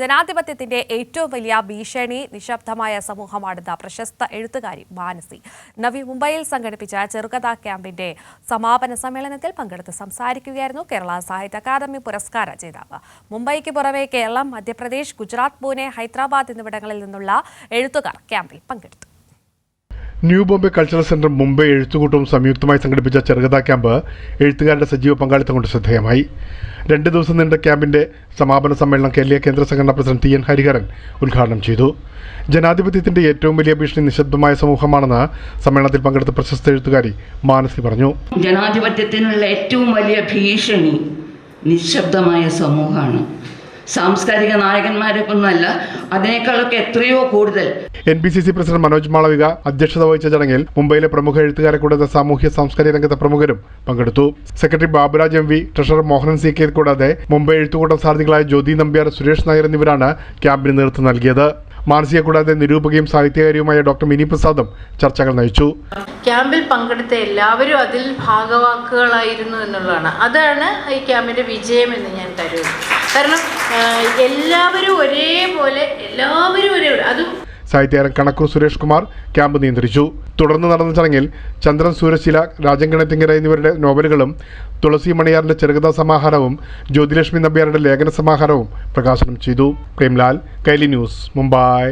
ജനാധിപത്യത്തിന്റെ ഏറ്റവും വലിയ ഭീഷണി നിശബ്ദമായ സമൂഹമാണെന്ന പ്രശസ്ത എഴുത്തുകാരി മാനസി നവി മുംബൈയിൽ സംഘടിപ്പിച്ച ചെറുകഥാ ക്യാമ്പിന്റെ സമാപന സമ്മേളനത്തിൽ പങ്കെടുത്ത് സംസാരിക്കുകയായിരുന്നു കേരള സാഹിത്യ അക്കാദമി പുരസ്കാര ജേതാവ്. മുംബൈക്ക് പുറമെ കേരളം, മധ്യപ്രദേശ്, ഗുജറാത്ത്, പൂനെ, ഹൈദരാബാദ് എന്നിവിടങ്ങളിൽ നിന്നുള്ള എഴുത്തുകാർ ക്യാമ്പിൽ പങ്കെടുത്തു. New Bombay cultural centre Mumbai എഴുത്തുകൂട്ടവും സംയുക്തമായി സംഘടിപ്പിച്ച ചെറുകഥാ ക്യാമ്പ് എഴുത്തുകാരുടെ സജീവ പങ്കാളിത്തം കൊണ്ട് ശ്രദ്ധേയമായി. 2 ദിവസം നീണ്ട ക്യാമ്പിന്റെ സമാപന സമ്മേളനം കേന്ദ്ര സംഘടനാ പ്രസിഡന്റ് ടി.എൻ. ഹരിഹരൻ ഉദ്ഘാടനം ചെയ്തു. ജനാധിപത്യത്തിന്റെ ഏറ്റവും വലിയ ഭീഷണി നിശബ്ദമായ സമൂഹമാണെന്ന് സമ്മേളനത്തിൽ പങ്കെടുത്ത പ്രശസ്ത എഴുത്തുകാരി മാനസി പറഞ്ഞു. ജനാധിപത്യത്തിനുള്ള ഏറ്റവും വലിയ ഭീഷണി നിശബ്ദമായ സമൂഹമാണ്. സാംസ്കാരിക നായകന്മാരെ ഒന്നല്ല, അതിനേക്കാളൊക്കെ എത്രയോ കൂടുതൽ. NPCC പ്രസിഡന്റ് മനോജ് മാളവിക അധ്യക്ഷത വഹിച്ച ചടങ്ങിൽ മുംബൈയിലെ പ്രമുഖ എഴുത്തുകാരെ കൂടാതെ സാമൂഹ്യ സാംസ്കാരിക രംഗത്തെ പ്രമുഖരും പങ്കെടുത്തു. Secretary Baburaj MV, treasurer Mohanan CK കൂടാതെ മുംബൈ എഴുത്തുകൂട്ടം സാരഥികളായ ജ്യോതി നമ്പ്യാർ, സുരേഷ് നായർ എന്നിവരാണ് ക്യാമ്പിന് നേതൃത്വം നൽകിയത്. മാനസിയെ കൂടാതെ നിരൂപകയും സാഹിത്യകാരിയുമായ ഡോക്ടർ മിനി പ്രസാദും ചർച്ചകൾ നയിച്ചു. ക്യാമ്പിൽ പങ്കെടുത്ത എല്ലാവരും അതിൽ ഭാഗവാക്കുകളായിരുന്നു എന്നുള്ളതാണ്. അതാണ് ഈ ക്യാമ്പിന്റെ വിജയം എന്ന് ഞാൻ കരുതുന്നു. കാരണം എല്ലാവരും ഒരേപോലെ അതും സാഹിത്യകാരൻ കണക്കൂർ സുരേഷ് കുമാർ ക്യാമ്പ് നിയന്ത്രിച്ചു. തുടർന്ന് നടന്ന ചടങ്ങിൽ ചന്ദ്രൻ സൂരശില, രാജങ്കണത്തിങ്കര എന്നിവരുടെ നോവലുകളും തുളസി മണിയാറിന്റെ ചെറുകഥാ സമാഹാരവും ജ്യോതിലക്ഷ്മി നമ്പ്യാരുടെ ലേഖന സമാഹാരവും പ്രകാശനം ചെയ്തു. പ്രേംലാൽ, കൈലി ന്യൂസ്, മുംബൈ.